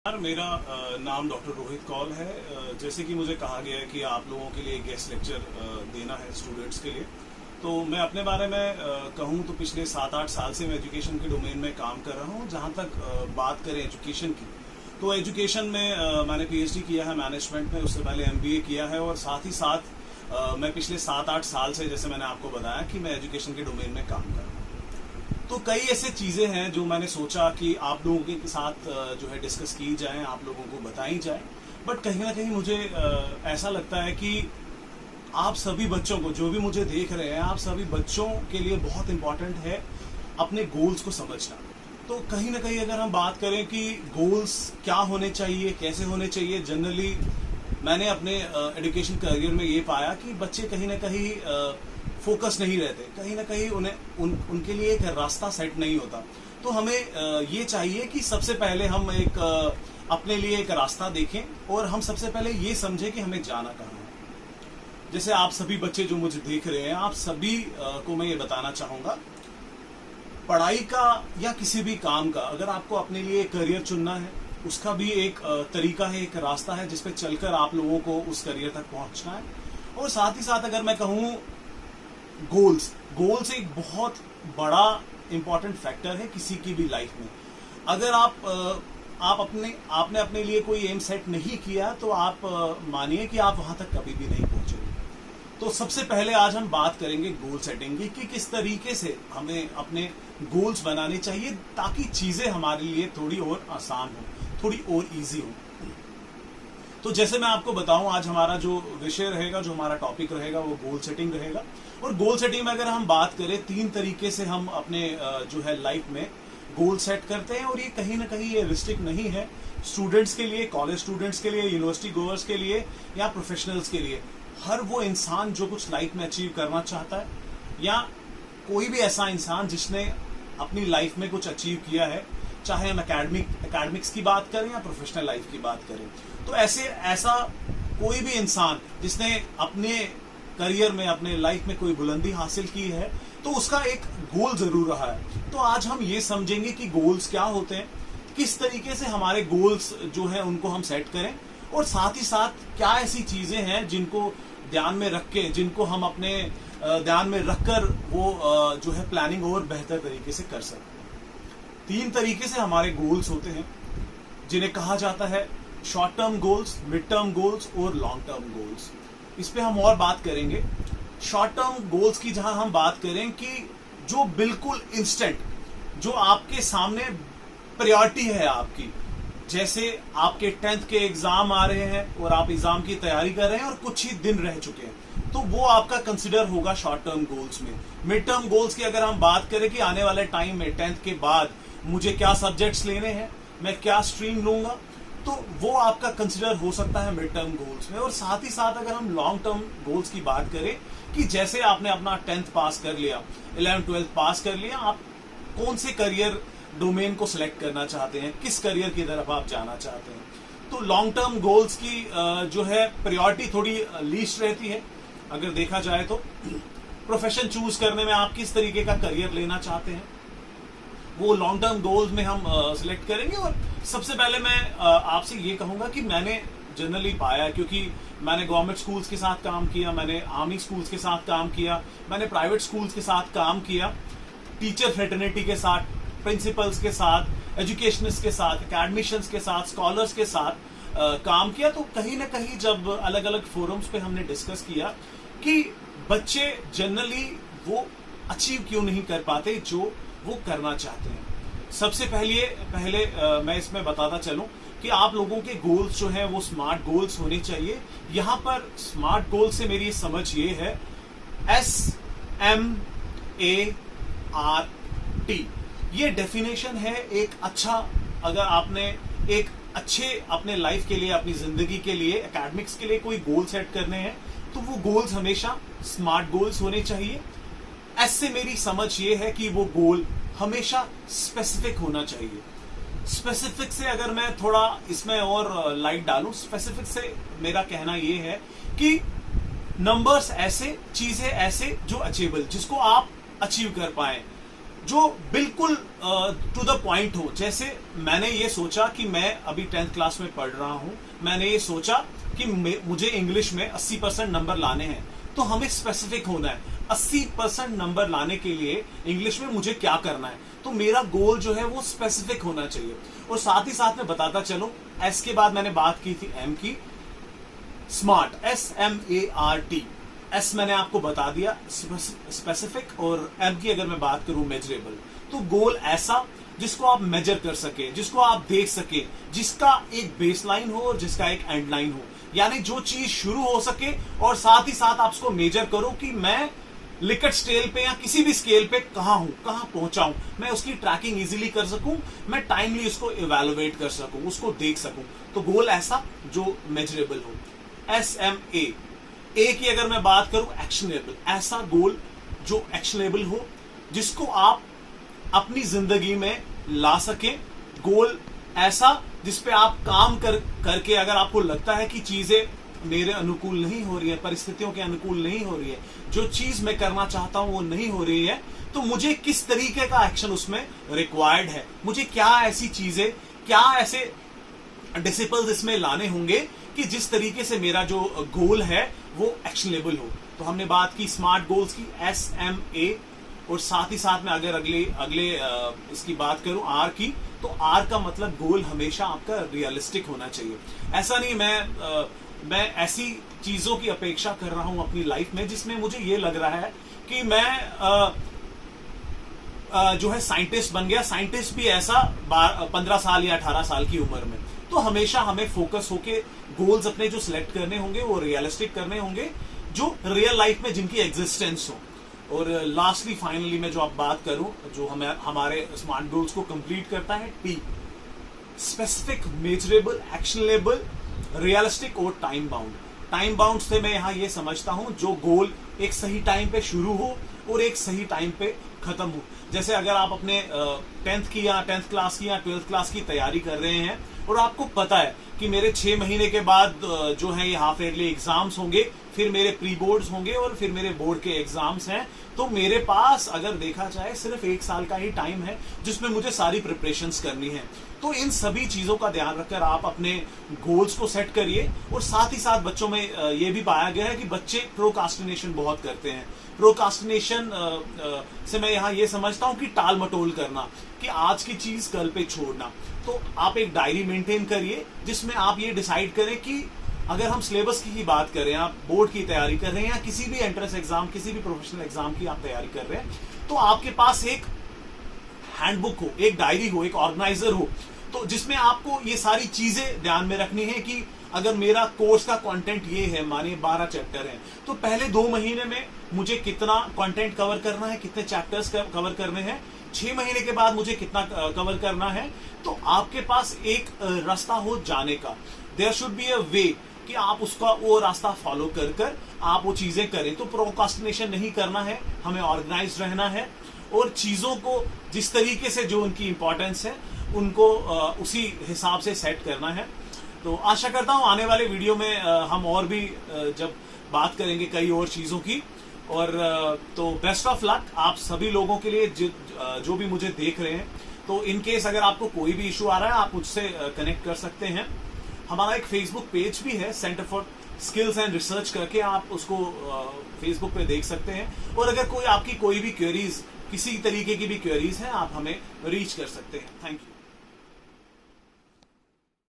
मेरा नाम डॉक्टर रोहित कौल है। जैसे कि मुझे कहा गया है कि आप लोगों के लिए गेस्ट लेक्चर देना है स्टूडेंट्स के लिए, तो मैं अपने बारे में कहूँ तो पिछले 7-8 साल से मैं एजुकेशन के डोमेन में काम कर रहा हूँ। जहाँ तक बात करें एजुकेशन की, तो एजुकेशन में मैंने पीएचडी किया है मैनेजमेंट में, उससे पहले एमबीए किया है और साथ ही साथ मैं पिछले 7-8 साल से, जैसे मैंने आपको बताया, कि मैं एजुकेशन के डोमेन में काम कर रहा हूँ। तो कई ऐसे चीज़ें हैं जो मैंने सोचा कि आप लोगों के साथ जो है डिस्कस की जाए, आप लोगों को बताई जाए। बट कहीं ना कहीं मुझे ऐसा लगता है कि आप सभी बच्चों को, जो भी मुझे देख रहे हैं, आप सभी बच्चों के लिए बहुत इम्पोर्टेंट है अपने गोल्स को समझना। तो कहीं ना कहीं अगर हम बात करें कि गोल्स क्या होने चाहिए, कैसे होने चाहिए, जनरली मैंने अपने एजुकेशन करियर में ये पाया कि बच्चे कहीं ना कहीं फोकस नहीं रहते, कहीं ना कहीं उनके लिए एक रास्ता सेट नहीं होता। तो हमें ये चाहिए कि सबसे पहले हम एक अपने लिए एक रास्ता देखें और हम सबसे पहले ये समझें कि हमें जाना कहाँ है। जैसे आप सभी बच्चे जो मुझे देख रहे हैं, आप सभी को मैं ये बताना चाहूँगा, पढ़ाई का या किसी भी काम का अगर आपको अपने लिए करियर चुनना है, उसका भी एक तरीका है, एक रास्ता है जिसपे चलकर आप लोगों को उस करियर तक पहुँचना है। और साथ ही साथ अगर मैं कहूँ, गोल्स एक बहुत बड़ा इंपॉर्टेंट फैक्टर है किसी की भी लाइफ में। अगर आपने अपने लिए कोई एम सेट नहीं किया तो आप मानिए कि आप वहां तक कभी भी नहीं पहुंचेंगे। तो सबसे पहले आज हम बात करेंगे गोल सेटिंग की, कि किस तरीके से हमें अपने गोल्स बनाने चाहिए ताकि चीजें हमारे लिए थोड़ी और आसान हो, थोड़ी और इजी हो। तो जैसे मैं आपको बताऊं, आज हमारा जो विषय रहेगा, जो हमारा टॉपिक रहेगा, वो गोल सेटिंग रहेगा। और गोल सेटिंग में अगर हम बात करें, 3 तरीके से हम अपने जो है लाइफ में गोल सेट करते हैं। और ये कहीं ना कहीं ये रिस्ट्रिक्ट नहीं है स्टूडेंट्स के लिए, कॉलेज स्टूडेंट्स के लिए, यूनिवर्सिटी गोअर्स के लिए या प्रोफेशनल्स के लिए। हर वो इंसान जो कुछ लाइफ में अचीव करना चाहता है, या कोई भी ऐसा इंसान जिसने अपनी लाइफ में कुछ अचीव किया है, चाहे हम एकेडमिक्स की बात करें या प्रोफेशनल लाइफ की बात करें, तो ऐसा कोई भी इंसान जिसने अपने करियर में, अपने लाइफ में कोई बुलंदी हासिल की है, तो उसका एक गोल जरूर रहा है। तो आज हम ये समझेंगे कि गोल्स क्या होते हैं, किस तरीके से हमारे गोल्स जो है उनको हम सेट करें, और साथ ही साथ क्या ऐसी चीजें हैं जिनको ध्यान में रख के, जिनको हम अपने ध्यान में रखकर वो जो है प्लानिंग और बेहतर तरीके से कर सकते हैं। 3 तरीके से हमारे गोल्स होते हैं, जिन्हें कहा जाता है short term goals, mid term goals और लॉन्ग टर्म गोल्स। इस पे हम और बात करेंगे। शॉर्ट टर्म गोल्स की जहां हम बात करें कि जो बिल्कुल इंस्टेंट, जो आपके सामने प्रायोरिटी है आपकी, जैसे आपके 10th के एग्जाम आ रहे हैं और आप एग्जाम की तैयारी कर रहे हैं और कुछ ही दिन रह चुके हैं, तो वो आपका कंसिडर होगा शॉर्ट टर्म गोल्स में। मिड टर्म गोल्स की अगर हम बात करें कि आने वाले टाइम में 10th के बाद मुझे क्या सब्जेक्ट्स लेने हैं, मैं क्या स्ट्रीम लूंगा, तो वो आपका कंसिडर हो सकता है मिड टर्म गोल्स में। और साथ ही साथ अगर हम लॉन्ग टर्म गोल्स की बात करें कि जैसे आपने अपना 10th पास कर लिया, 11th 12th पास कर लिया, आप कौन से करियर डोमेन को सिलेक्ट करना चाहते हैं, किस करियर की तरफ आप जाना चाहते हैं। तो लॉन्ग टर्म गोल्स की जो है प्रायोरिटी थोड़ी लीस्ट रहती है। अगर देखा जाए तो प्रोफेशन चूज करने में आप किस तरीके का करियर लेना चाहते हैं, वो लॉन्ग टर्म गोल्स में हम सिलेक्ट करेंगे। और सबसे पहले मैं आपसे ये कहूंगा कि मैंने जनरली पाया, क्योंकि मैंने गवर्नमेंट स्कूल्स के साथ काम किया, मैंने आर्मी स्कूल्स के साथ काम किया, मैंने प्राइवेट स्कूल्स के साथ काम किया, टीचर फ्रेटर्निटी के साथ, प्रिंसिपल्स के साथ, एजुकेशनिस्ट के साथ, एकेडमिशियंस के साथ, स्कॉलर्स के साथ काम किया। तो कहीं ना कहीं जब अलग अलग फोरम्स पे हमने डिस्कस किया कि बच्चे जनरली वो अचीव क्यों नहीं कर पाते जो वो करना चाहते हैं। सबसे पहले मैं इसमें बताता चलूं कि आप लोगों के गोल्स जो हैं वो स्मार्ट गोल्स होने चाहिए। यहां पर स्मार्ट गोल से मेरी समझ ये है, SMART, ये डेफिनेशन है एक अच्छा, अगर आपने एक अच्छे अपने लाइफ के लिए, अपनी जिंदगी के लिए, एकेडमिक्स के लिए कोई गोल सेट करने हैं, तो वो गोल्स हमेशा स्मार्ट गोल्स होने चाहिए। एस से मेरी समझ ये है कि वो गोल हमेशा स्पेसिफिक होना चाहिए। स्पेसिफिक से अगर मैं थोड़ा इसमें और लाइट डालूं, स्पेसिफिक से मेरा कहना ये है कि नंबर्स ऐसे, चीजें ऐसे जो अचीवेबल, जिसको आप अचीव कर पाए। जो बिल्कुल टू द पॉइंट हो। जैसे मैंने ये सोचा कि मैं अभी 10th क्लास में पढ़ रहा हूं, मैंने ये सोचा कि मुझे इंग्लिश में 80% नंबर लाने हैं, तो हमें स्पेसिफिक होना है 80% नंबर लाने के लिए इंग्लिश में मुझे क्या करना है। तो मेरा गोल जो है वो स्पेसिफिक होना चाहिए। और साथ ही साथ में बताता चलूं, एस के बाद मैंने बात की थी एम की, स्मार्ट, SMART। एस मैंने आपको बता दिया स्पेसिफिक, और एम की अगर मैं बात करूं मेजरेबल। तो गोल ऐसा जिसको आप मेजर कर सके, जिसको आप देख सके, जिसका एक बेसलाइन हो और जिसका एक एंड लाइन हो। यानी जो चीज शुरू हो सके और साथ ही साथ आप उसको मेजर करो कि मैं लिकट स्केल पे या किसी भी स्केल पे कहां हूं, कहां पहुंचा हूं, मैं उसकी ट्रैकिंग इजीली कर सकूं, मैं टाइमली उसको इवेलुएट कर सकूं, उसको देख सकूं। तो गोल ऐसा जो मेजरेबल हो। SMA, ए की अगर मैं बात करूं, एक्शनेबल, ऐसा गोल जो एक्शनेबल हो, जिसको आप अपनी जिंदगी में ला सके। गोल ऐसा जिसपे आप काम करके अगर आपको लगता है कि चीजें मेरे अनुकूल नहीं हो रही है, परिस्थितियों के अनुकूल नहीं हो रही है, जो चीज मैं करना चाहता हूं वो नहीं हो रही है, तो मुझे किस तरीके का एक्शन उसमें रिक्वायर्ड है, मुझे क्या ऐसी चीजें, क्या ऐसे डिसिपल्स इसमें लाने होंगे कि जिस तरीके से मेरा जो गोल है वो एक्शनेबल हो। तो हमने बात की स्मार्ट गोल्स की, SMA, और साथ ही साथ में अगर अगले इसकी बात करूं आर की, तो आर का मतलब गोल हमेशा आपका रियलिस्टिक होना चाहिए। ऐसा नहीं मैं ऐसी चीजों की अपेक्षा कर रहा हूं अपनी लाइफ में जिसमें मुझे ये लग रहा है कि मैं जो है साइंटिस्ट बन गया। साइंटिस्ट भी ऐसा 15 साल या 18 साल की उम्र में। तो हमेशा हमें फोकस होके गोल्स अपने जो सिलेक्ट करने होंगे वो रियलिस्टिक करने होंगे, जो रियल लाइफ में जिनकी एग्जिस्टेंस हो। और लास्टली फाइनली मैं जो आप बात करूं, जो हमारे स्मार्ट गोल्स को कंप्लीट करता है, T, specific, measurable, actionable, realistic और टाइम बाउंड। टाइम बाउंड से मैं यहां ये समझता हूं जो गोल एक सही टाइम पे शुरू हो और एक सही टाइम पे खत्म हो। जैसे अगर आप अपने 10th की या 10th क्लास की या 12th क्लास की तैयारी कर रहे हैं और आपको पता है कि मेरे 6 महीने के बाद जो है ये हाफ ईयरली एग्जाम्स होंगे, फिर मेरे प्री बोर्ड्स होंगे और फिर मेरे बोर्ड के एग्जाम्स हैं, तो मेरे पास अगर देखा जाए सिर्फ 1 साल का ही टाइम है जिसमें मुझे सारी प्रिपरेशंस करनी है। तो इन सभी चीजों का ध्यान रखकर आप अपने गोल्स को सेट करिए। और साथ ही साथ बच्चों में ये भी पाया गया है कि बच्चे प्रोकास्टिनेशन बहुत करते हैं। प्रोकास्टिनेशन से मैं यहाँ ये समझता हूँ कि टाल मटोल करना, कि आज की चीज कल पे छोड़ना। तो आप एक डायरी मेंटेन करिए जिसमें आप ये डिसाइड करें कि अगर हम सिलेबस की ही बात करें, आप बोर्ड की तैयारी कर रहे हैं या किसी भी एंट्रेंस एग्जाम, किसी भी प्रोफेशनल एग्जाम की आप तैयारी कर रहे हैं, तो आपके पास एक हैंडबुक हो, एक डायरी हो, एक ऑर्गेनाइजर हो, तो जिसमें आपको ये सारी चीजें ध्यान में रखनी है कि अगर मेरा कोर्स का कंटेंट ये है, मानिए 12 चैप्टर हैं, तो पहले 2 महीने में मुझे कितना कंटेंट कवर करना है, कितने चैप्टर्स कवर करने हैं, 6 महीने के बाद मुझे कितना कवर करना है। तो आपके पास एक रास्ता हो जाने का। देयर शुड बी अ वे कि आप उसका वो रास्ता फॉलो कर आप वो चीजें करें। तो प्रोकास्टिनेशन नहीं करना है, हमें ऑर्गेनाइज रहना है और चीजों को जिस तरीके से जो उनकी इंपॉर्टेंस है उनको उसी हिसाब से सेट करना है। तो आशा करता हूं आने वाले वीडियो में हम और भी जब बात करेंगे कई और चीजों की। और तो बेस्ट ऑफ लक आप सभी लोगों के लिए जो भी मुझे देख रहे हैं। तो इन केस अगर आपको कोई भी इशू आ रहा है आप मुझसे कनेक्ट कर सकते हैं। हमारा एक फेसबुक पेज भी है, centre for skills and research करके, आप उसको फेसबुक पे देख सकते हैं। और अगर आपकी कोई भी क्वेरीज, किसी तरीके की भी क्वेरीज है, आप हमें रीच कर सकते हैं। Thank you.